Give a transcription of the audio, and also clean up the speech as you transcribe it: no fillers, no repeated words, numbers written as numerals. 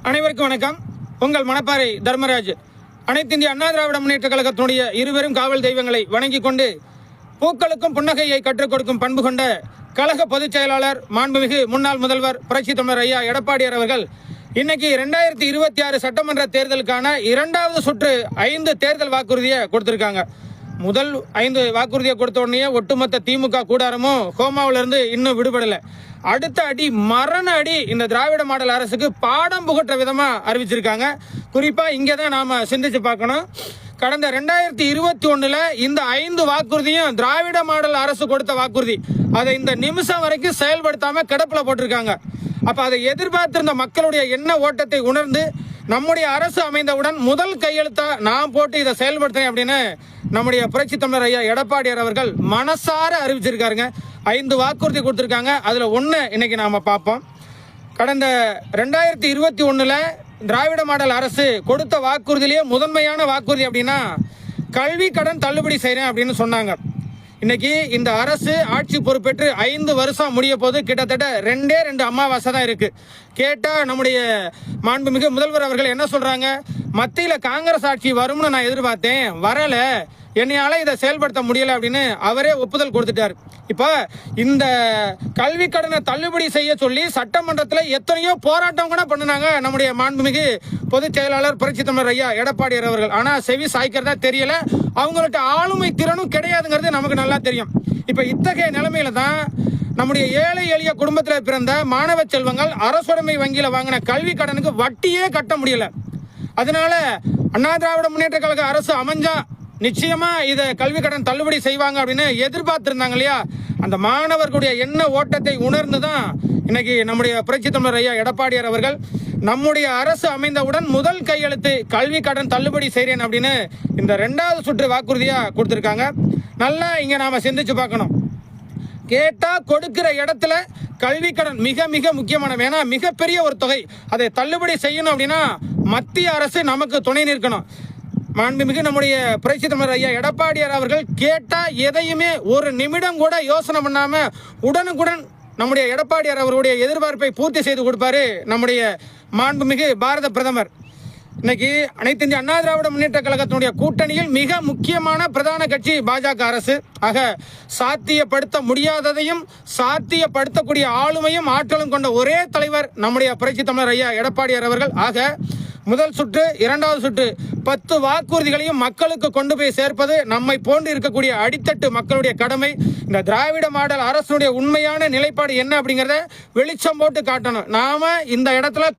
அனைவருக்கும் வணக்கம். உங்கள் மணப்பாறை தர்மராஜ். அனைத்து இந்திய அண்ணா திராவிட முன்னேற்ற கழகத்தினுடைய இருவரும் காவல் தெய்வங்களை வணங்கிக் கொண்டு பூக்களுக்கும் புன்னகையை கற்றுக் கொடுக்கும் பண்பு கொண்ட கழக பொதுச் செயலாளர் மாண்புமிகு முன்னாள் முதல்வர் புரட்சி தமிழர் ஐயா எடப்பாடியார் அவர்கள் இன்னைக்கு 2026 சட்டமன்ற தேர்தலுக்கான 2வது சுற்று 5 தேர்தல் வாக்குறுதியை கொடுத்திருக்காங்க. முதல் 5 வாக்குறுதியை கொடுத்த உடனே ஒட்டுமொத்த திமுக கூடாரமும் கோமாவிலிருந்து இன்னும் விடுபடலை. அடுத்த அடி மரண அடி இந்த திராவிட மாடல் அரசுக்கு பாடம் புகற்ற விதமா அறிவிச்சிருக்காங்க. குறிப்பா இங்கே தான் நாம சிந்திச்சு பார்க்கணும். கடந்த 2021 இந்த 5 வாக்குறுதியும் திராவிட மாடல் அரசு கொடுத்த வாக்குறுதி. அதை இந்த நிமிஷம் வரைக்கும் செயல்படுத்தாம கிடப்புல போட்டிருக்காங்க. அப்ப அதை எதிர்பார்த்திருந்த மக்களுடைய எண்ண ஓட்டத்தை உணர்ந்து நம்முடைய அரசு அமைந்தவுடன் முதல் கையெழுத்தா நான் போட்டு இதை செயல்படுத்துறேன் அப்படின்னு நம்முடைய புரட்சி தமிழர் ஐயா எடப்பாடியார் அவர்கள் மனசார அறிவிச்சிருக்காருங்க. 5 வாக்குறுதி கொடுத்திருக்காங்க. அதுல ஒண்ணு இன்னைக்கு நாம பார்ப்போம். கடந்த 2021 திராவிட மாடல் அரசு கொடுத்த வாக்குறுதியிலேயே முதன்மையான வாக்குறுதி அப்படின்னா கல்வி கடன் தள்ளுபடி செய்யறேன் அப்படின்னு சொன்னாங்க. இன்னைக்கு இந்த அரசு ஆட்சி பொறுப்பேற்று 5 வருஷம் முடிய போது கிட்டத்தட்ட 2 அமாவாசை தான் இருக்கு. கேட்டா நம்முடைய மாண்புமிகு முதல்வர் அவர்கள் என்ன சொல்றாங்க, மத்தியில காங்கிரஸ் ஆட்சி வரும்னு நான் எதிர்பார்த்தேன், வரல, என்னையால இதை செயல்படுத்த முடியல அப்படின்னு அவரே ஒப்புதல் கொடுத்துட்டாரு. இப்ப இந்த கல்வி கடனை தள்ளுபடி செய்ய சொல்லி சட்டமன்றத்தில் எத்தனையோ போராட்டம் கூட பண்ணினாங்க நம்முடைய மாண்புமிகு பொதுச் செயலாளர் புரட்சி தமிழர் ஐயா எடப்பாடியார் அவர்கள். ஆனா செவி சாய்க்கிறதா தெரியல, அவங்களுக்கு ஆளுமை திறனும் கிடையாதுங்கிறது நமக்கு நல்லா தெரியும். இப்ப இத்தகைய நிலைமையில தான் நம்முடைய ஏழை எளிய குடும்பத்தில் பிறந்த மாணவ செல்வங்கள் அரசுடைமை வங்கியில வாங்கின கல்வி கடனுக்கு வட்டியே கட்ட முடியல. அதனால அண்ணா திராவிட முன்னேற்ற கழக அரசு அமைஞ்சா நிச்சயமா இதை கல்வி கடன் தள்ளுபடி செய்வாங்க அப்படின்னு எதிர்பார்த்திருந்தாங்க இல்லையா. அந்த மாணவர்களுடைய எண்ண ஓட்டத்தை உணர்ந்துதான் இன்னைக்கு நம்முடைய புரட்சி தமிழர் ஐயா எடப்பாடியார் அவர்கள் நம்முடைய அரசு அமைந்தவுடன் முதல் கையெழுத்து கல்வி கடன் தள்ளுபடி செய்றேன் அப்படின்னு இந்த 2வது சுற்று வாக்குறுதியா கொடுத்திருக்காங்க. நல்லா இங்க நாம சிந்திச்சு பார்க்கணும். கேட்டா கொடுக்கிற இடத்துல கல்வி கடன் மிக மிக முக்கியமான, ஏன்னா மிகப்பெரிய ஒரு தொகை. அதை தள்ளுபடி செய்யணும் அப்படின்னா மத்திய அரசு நமக்கு துணை நிற்கணும். மாண்புமிகு நம்முடைய புரட்சி தமிழர் ஐயா எடப்பாடியார் அவர்கள் கேட்டா எதையுமே ஒரு நிமிடம் கூட யோசனை பண்ணாம உடனுக்குடன் நம்முடைய எடப்பாடியார் அவருடைய எதிர்பார்ப்பை பூர்த்தி செய்து கொடுப்பாரு நம்முடைய மாண்புமிகு பாரத பிரதமர். இன்னைக்கு அனைத்து இந்திய அண்ணா திராவிட முன்னேற்ற கழகத்தினுடைய கூட்டணியில் மிக முக்கியமான பிரதான கட்சி பாஜக அரசு. ஆக சாத்தியப்படுத்த முடியாததையும் சாத்தியப்படுத்தக்கூடிய ஆளுமையும் ஆற்றலும் கொண்ட ஒரே தலைவர் நம்முடைய புரட்சி தமிழர் ஐயா எடப்பாடியார் அவர்கள். ஆக முதல் சுற்று 2வது சுற்று 10 வாக்குறுதிகளையும் மக்களுக்கு கொண்டு போய் சேர்ப்பது நம்மை போன்று இருக்கக்கூடிய அடித்தட்டு மக்களுடைய கடமை. இந்த திராவிட மாடல் அரசுடைய உண்மையான நிலைப்பாடு என்ன அப்படிங்கறத வெளிச்சம் போட்டு காட்டணும். நாம இந்த இடத்துல